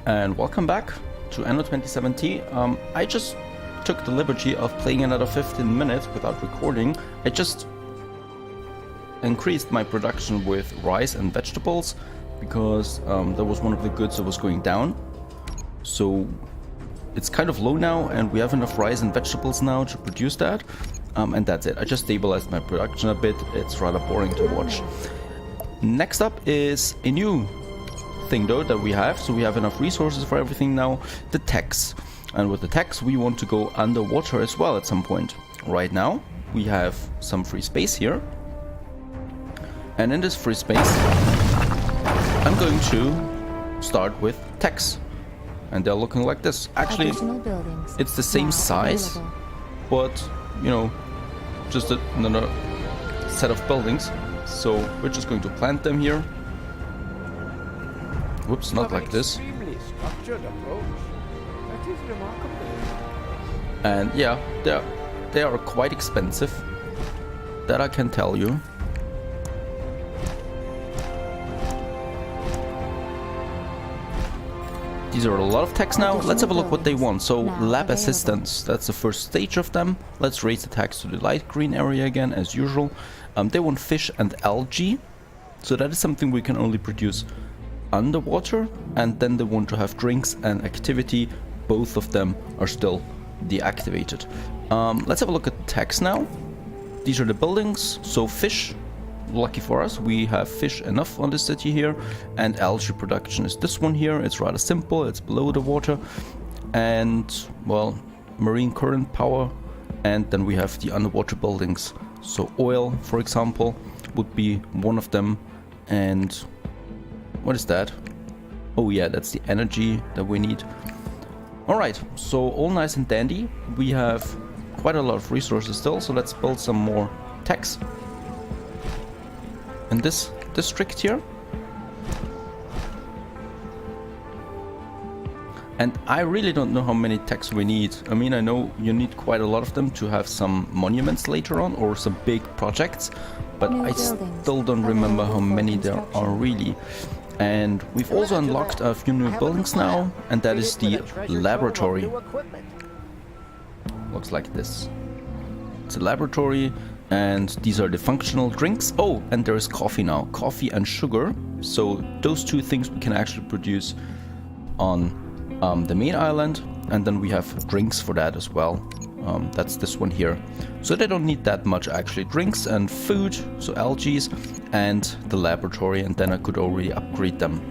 and welcome back to Anno 2017. I just took the liberty of playing another 15 minutes without recording. I just increased my production with rice and vegetables because that was one of the goods that was going down. So it's kind of low now and we have enough rice and vegetables now to produce that. And that's it. I just stabilized my production a bit. It's rather boring to watch. Next up is a new thing though that we have. So we have enough resources for everything now. The techs. And with the techs we want to go underwater as well at some point. Right now we have some free space here. And in this free space I'm going to start with techs. And they're looking like this. Actually it's the same size, but you know, just another set of buildings. So we're just going to plant them here. Whoops, not like this. And yeah, they are quite expensive. That I can tell you. These are a lot of techs now. Let's have a look what they want. So lab assistants, that's the first stage of them. Let's raise the tax to the light green area again as usual. They want fish and algae. So that is something we can only produce underwater. And then they want to have drinks and activity. Both of them are still deactivated. Let's have a look at the tax now. These are the buildings. So fish. Lucky for us, we have fish enough on the city here, and algae production is this one here. It's rather simple, it's below the water, and well, marine current power, and then we have the underwater buildings. So oil, for example, would be one of them. And what is that? Oh yeah, that's the energy that we need. Alright, so all nice and dandy. We have quite a lot of resources still, so let's build some more techs in this district here. And I really don't know how many techs we need. I mean, I know you need quite a lot of them to have some monuments later on or some big projects, but I still don't remember how many there are really. And we've also unlocked a few new buildings now, and that is the laboratory. Looks like this. It's a laboratory. And these are the functional drinks. Oh, and there is coffee now. Coffee and sugar. So those two things we can actually produce on the main island. And then we have drinks for that as well. That's this one here. So they don't need that much actually. Drinks and food, so algae, and the laboratory. And then I could already upgrade them.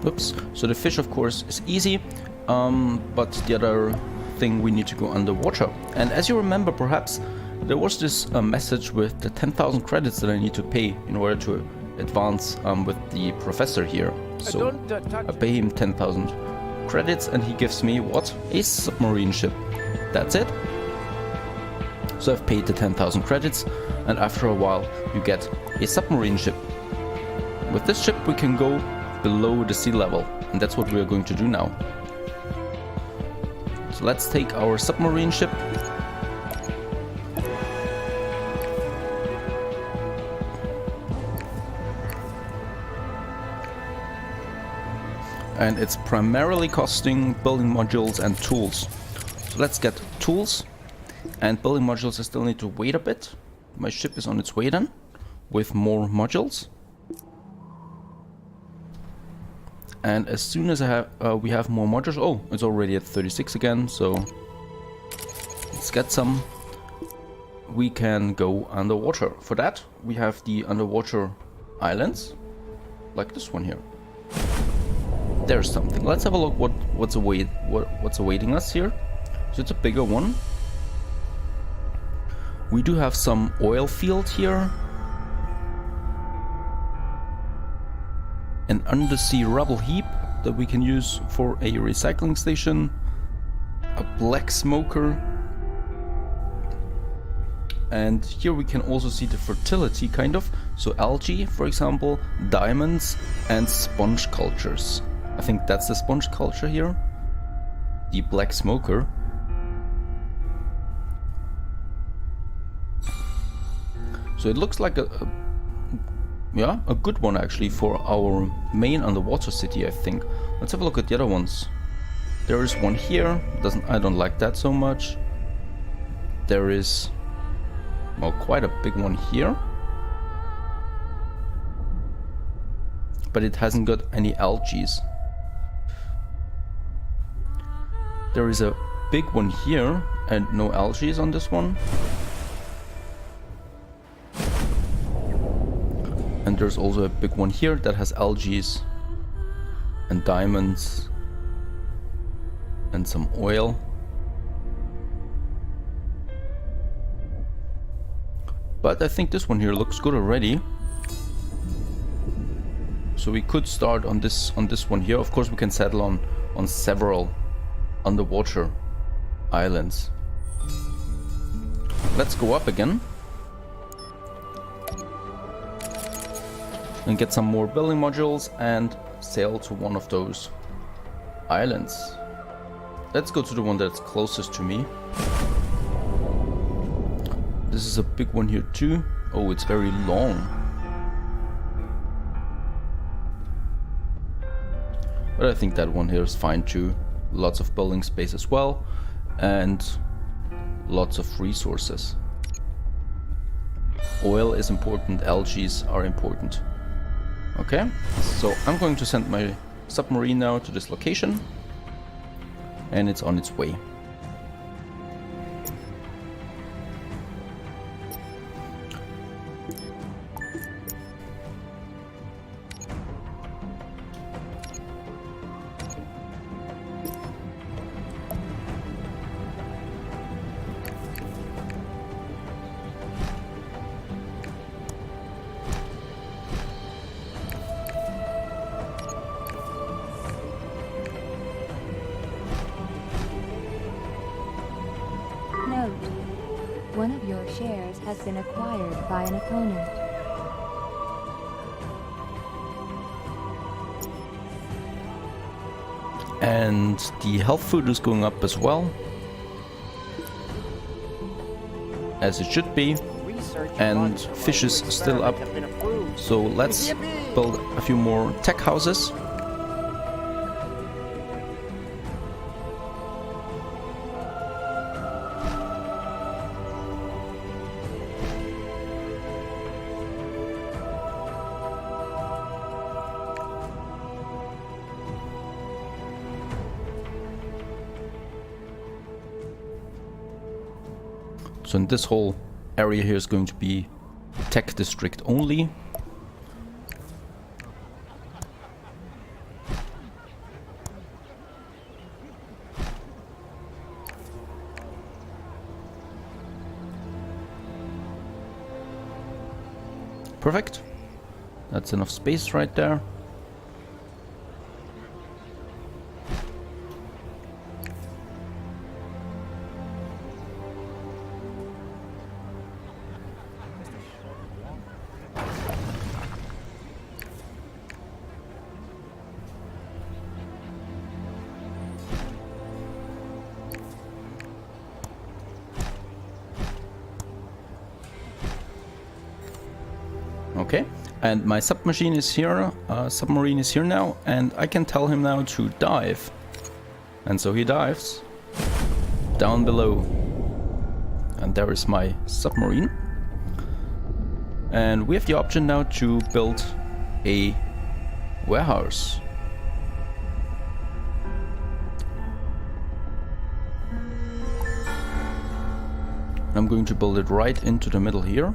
Oops. So the fish of course is easy, but the other thing we need to go underwater. And as you remember perhaps, there was this message with the 10,000 credits that I need to pay in order to advance with the professor here. So I pay him 10,000 credits and he gives me what? A submarine ship. That's it. So I've paid the 10,000 credits and after a while you get a submarine ship. With this ship we can go below the sea level, and that's what we are going to do now. So let's take our submarine ship and it's primarily costing building modules and tools. So let's get tools and building modules. I still need to wait a bit. My ship is on its way then with more modules. And as soon as we have more modules, oh, it's already at 36 again, so let's get some. We can go underwater. For that, we have the underwater islands, like this one here. There's something. Let's have a look what's awaiting us here. So it's a bigger one. We do have some oil field here. An undersea rubble heap that we can use for a recycling station, a black smoker, And here we can also see the fertility kind of. So algae, for example, diamonds and sponge cultures. I think that's the sponge culture here. The black smoker. So it looks like a good one actually for our main underwater city, I think. Let's have a look at the other ones. There is one here. I don't like that so much. There is, well, quite a big one here. But it hasn't got any algae. There is a big one here and no algae on this one. And there's also a big one here that has algae and diamonds and some oil. But I think this one here looks good already. So we could start on this one here. Of course we can settle on several underwater islands. Let's go up again. And get some more building modules and sail to one of those islands. Let's go to the one that's closest to me. This is a big one here too. Oh, it's very long. But I think that one here is fine too. Lots of building space as well. And lots of resources. Oil is important, algae are important. Okay, so I'm going to send my submarine now to this location. And it's on its way. One of your shares has been acquired by an opponent. And the health food is going up as well. As it should be. And fish is still up. So let's build a few more tech houses. So in this whole area here is going to be tech district only. Perfect. That's enough space right there. Okay, and my submarine is here now, and I can tell him now to dive. And so he dives down below. And there is my submarine. And we have the option now to build a warehouse. I'm going to build it right into the middle here.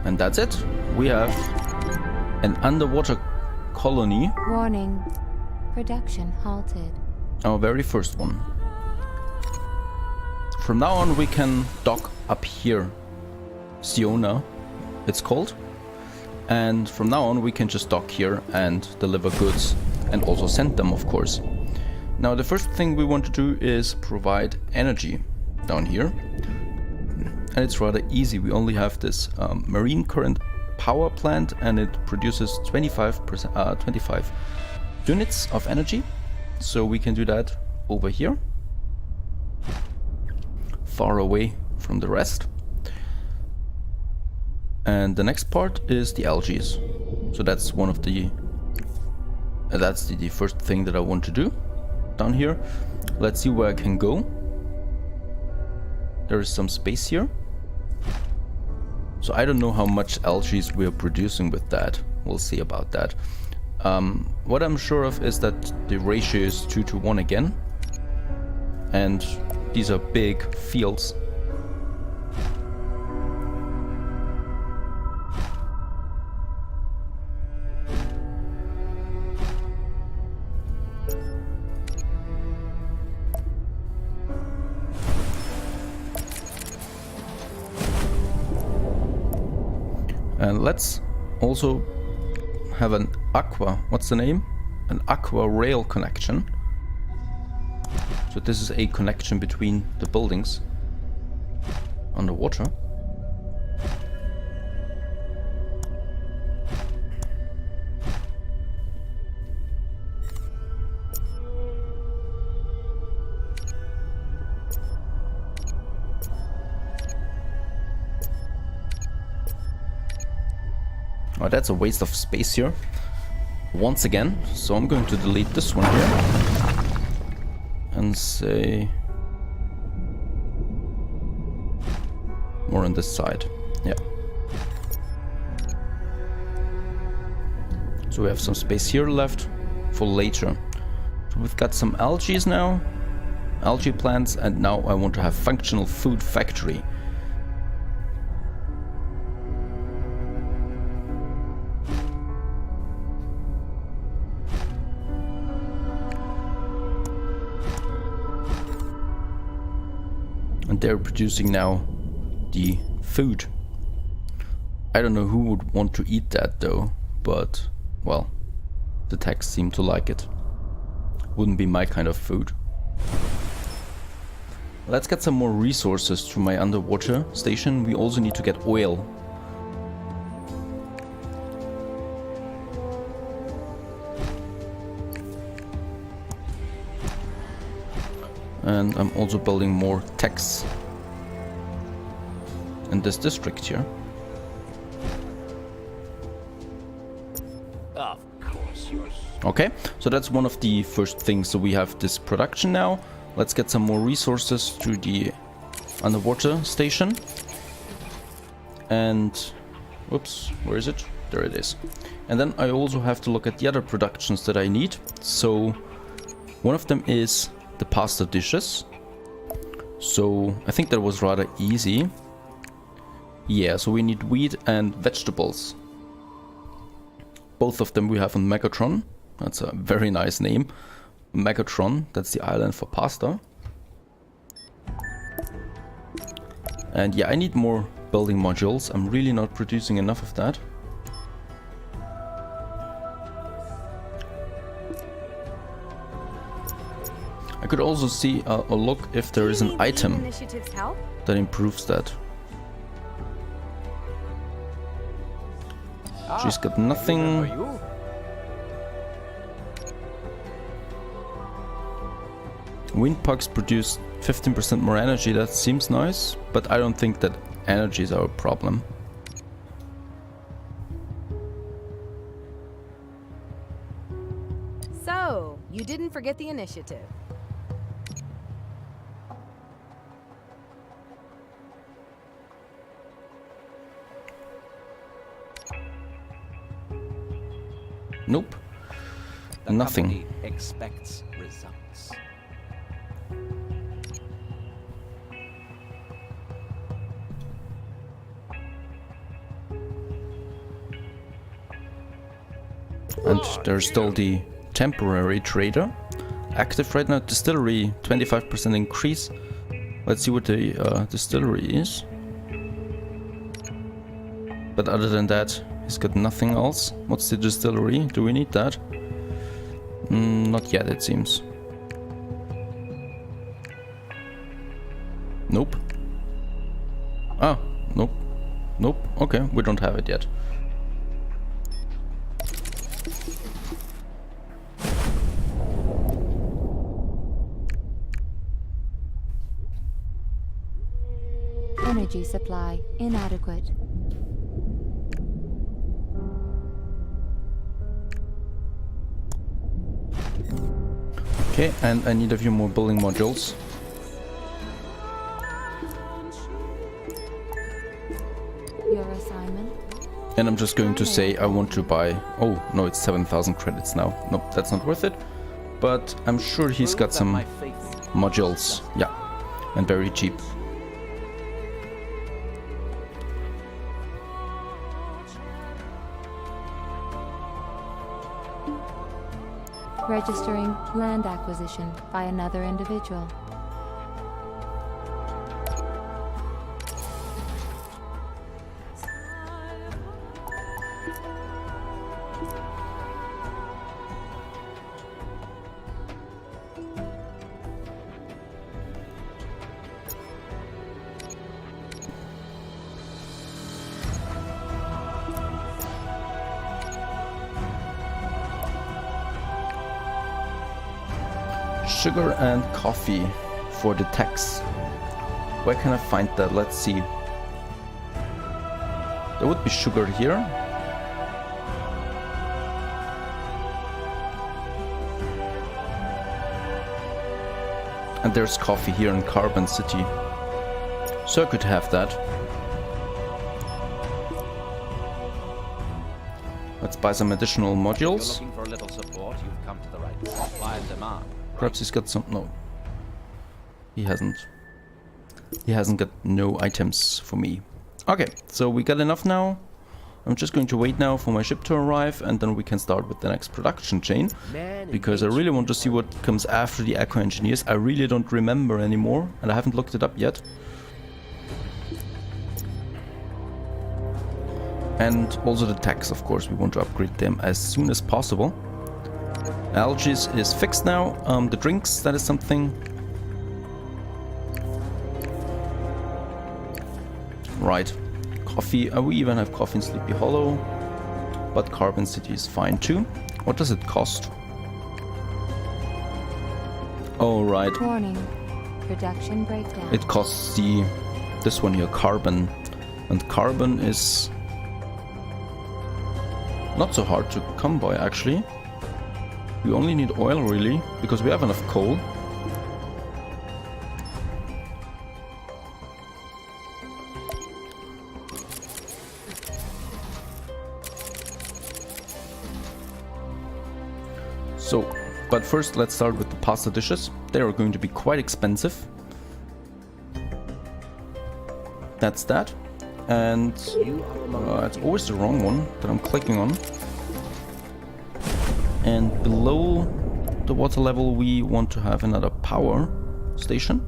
And that's it. We have an underwater colony. Warning. Production halted. Our very first one. From now on we can dock up here. Siona, it's called. And from now on we can just dock here and deliver goods and also send them, of course. Now the first thing we want to do is provide energy down here. And it's rather easy. We only have this marine current power plant, and it produces 25 units of energy. So we can do that over here, far away from the rest. And the next part is the algae. So that's one of the that's the first thing that I want to do down here. Let's see where I can go. There is some space here. So I don't know how much algae we are producing with that. We'll see about that. What I'm sure of is that the ratio is 2:1 again. And these are big fields. And let's also have an what's the name? An aqua rail connection. So this is a connection between the buildings underwater. Oh, that's a waste of space here once again, so I'm going to delete this one here and say more on this side. Yeah, so we have some space here left for later. So we've got some algae now, algae plants, and now I want to have functional food factory. And they're producing now the food. I don't know who would want to eat that though, but well, the techs seem to like it. Wouldn't be my kind of food. Let's get some more resources to my underwater station. We also need to get oil. And I'm also building more techs in this district here. Of course, yours. Okay, so that's one of the first things. So we have this production now. Let's get some more resources to the underwater station. And whoops, where is it? There it is. And then I also have to look at the other productions that I need. So one of them is the pasta dishes. So I think that was rather easy. Yeah, so we need wheat and vegetables. Both of them we have on Megatron. That's a very nice name. Megatron, that's the island for pasta. And yeah, I need more building modules. I'm really not producing enough of that. I could also see a look if there is an item that improves that. She's got nothing. Wind pucks produce 15% more energy. That seems nice, but I don't think that energy is our problem. So, you didn't forget the initiative. Nope. The Nothing. company expects results. And there's still the temporary trader active right now. Distillery, 25% increase. Let's see what the distillery is. But other than that, he's got nothing else. What's the distillery? Do we need that? Not yet, it seems. Nope. Ah, nope. Nope. Okay, we don't have it yet. Energy supply inadequate. Okay, and I need a few more building modules. Your assignment? And I'm just going to say I want to buy... Oh, no, it's 7,000 credits now. Nope, that's not worth it. But I'm sure he's got some modules. Yeah, and very cheap. Registering land acquisition by another individual. Sugar and coffee for the tax. Where can I find that? Let's see. There would be sugar here. And there's coffee here in Carbon City. So I could have that. Let's buy some additional modules. You're looking for a little support, you've come to the right place. Supply and demand. Perhaps he's got some... No. He hasn't. He hasn't got no items for me. Okay, so we got enough now. I'm just going to wait now for my ship to arrive and then we can start with the next production chain. Because I really want to see what comes after the Echo Engineers. I really don't remember anymore and I haven't looked it up yet. And also the tax, of course, we want to upgrade them as soon as possible. Algaes is fixed now. The drinks, that is something. Right. Coffee. We even have coffee in Sleepy Hollow. But Carbon City is fine too. What does it cost? Oh, right. Warning. Production breakdown. It costs this one here, carbon. And carbon is not so hard to come by, actually. We only need oil, really, because we have enough coal. So, but first let's start with the pasta dishes. They are going to be quite expensive. That's that. And it's always the wrong one that I'm clicking on. And below the water level we want to have another power station.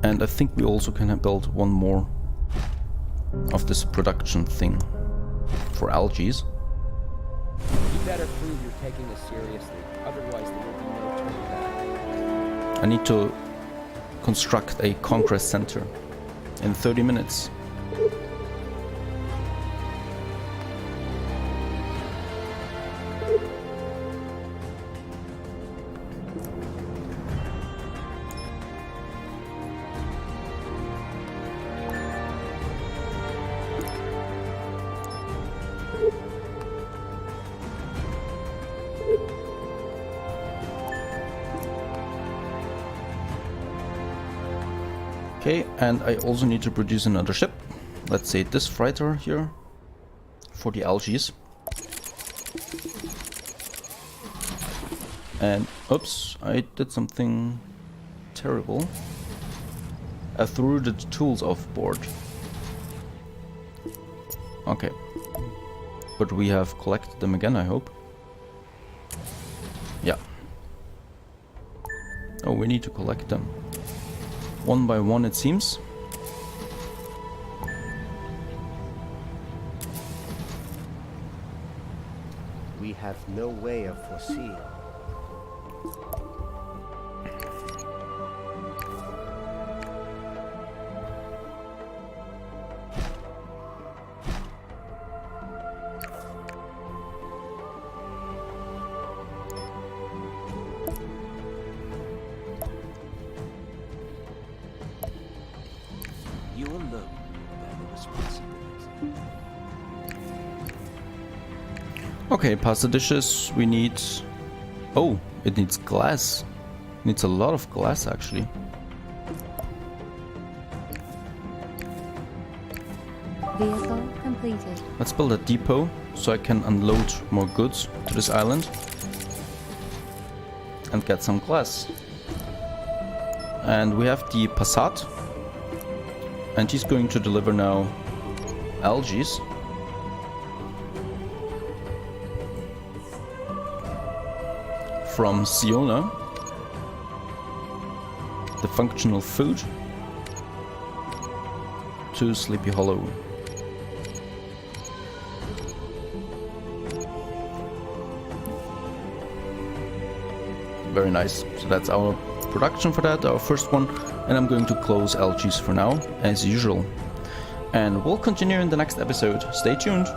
And I think we also can build one more of this production thing for algae. You better prove you're taking this seriously, otherwise there will be no turning back. I need to construct a Congress Center in 30 minutes. Okay, and I also need to produce another ship. Let's say this freighter here for the algae. And oops, I did something terrible. I threw the tools off board. Okay. But we have collected them again, I hope. Yeah. Oh, we need to collect them. One by one, it seems. We have no way of foreseeing. Okay, pasta dishes, we need... Oh, it needs glass. It needs a lot of glass, actually. Vehicle completed. Let's build a depot so I can unload more goods to this island. And get some glass. And we have the Passat. And he's going to deliver now algaes. From Siona. The functional food. To Sleepy Hollow. Very nice. So that's our production for that, our first one. And I'm going to close algaes for now, as usual. And we'll continue in the next episode. Stay tuned.